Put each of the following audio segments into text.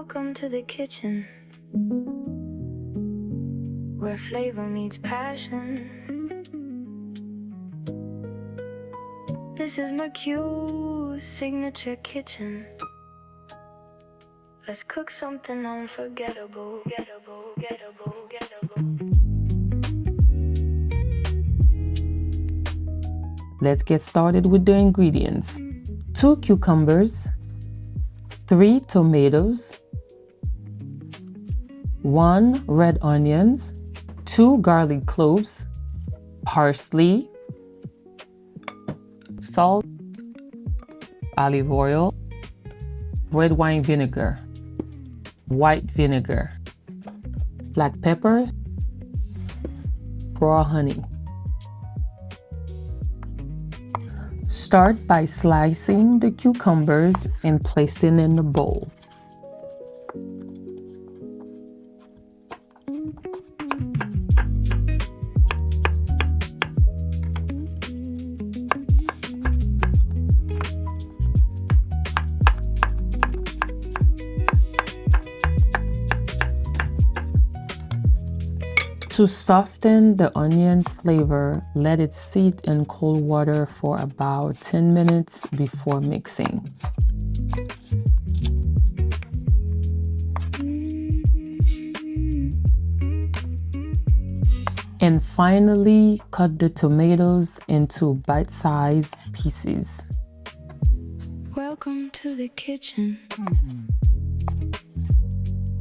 Welcome to the kitchen, where flavor meets passion. This is Macuse's signature kitchen. Let's cook something unforgettable. Let's get started with the ingredients. 2 cucumbers, 3 tomatoes, 1 red onion, 2 garlic cloves, parsley, salt, olive oil, red wine vinegar, white vinegar, black pepper, raw honey. Start by slicing the cucumbers and placing in the bowl. To soften the onion's flavor, let it sit in cold water for about 10 minutes before mixing. And finally, cut the tomatoes into bite-sized pieces. Welcome to the kitchen,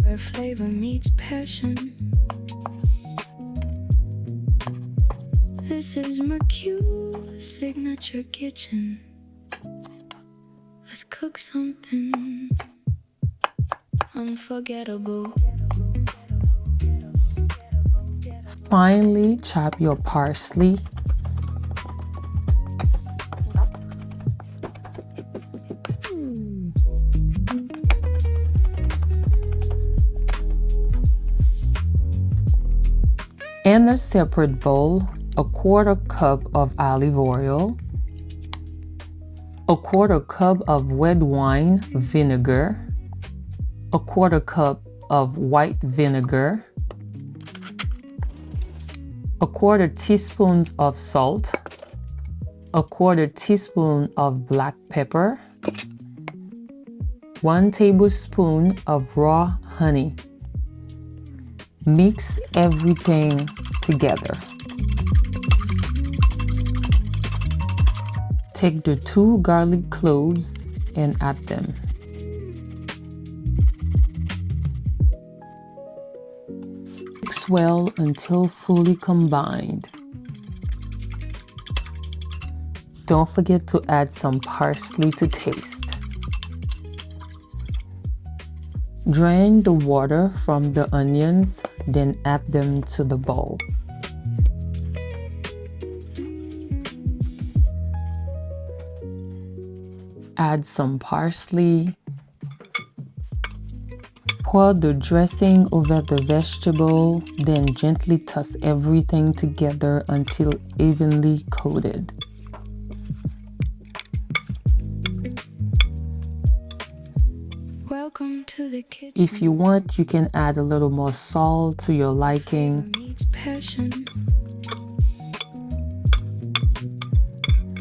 where flavor meets passion. This is Macuse's signature kitchen. Let's cook something unforgettable. Finally, chop your parsley. In a separate bowl, a 1/4 cup of olive oil, a 1/4 cup of red wine vinegar, a 1/4 cup of white vinegar, a 1/4 teaspoon of salt, a 1/4 teaspoon of black pepper, 1 tablespoon of raw honey. Mix everything together. Take the 2 garlic cloves and add them. Mix well until fully combined. Don't forget to add some parsley to taste. Drain the water from the onions, then add them to the bowl. Add some parsley. Pour the dressing over the vegetable, then gently toss everything together until evenly coated. Welcome to the kitchen. If you want, you can add a little more salt to your liking. Passion.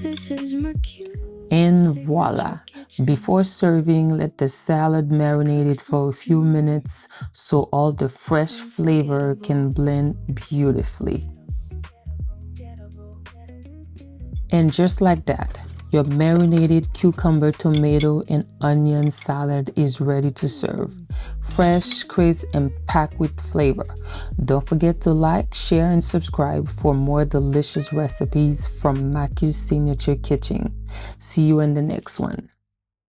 This is Macuse. And voila! Before serving, let the salad marinate for a few minutes so all the fresh flavor can blend beautifully. And just like that, your marinated cucumber, tomato, and onion salad is ready to serve. Fresh, crisp, and packed with flavor. Don't forget to like, share, and subscribe for more delicious recipes from Macuse's Signature Kitchen. See you in the next one.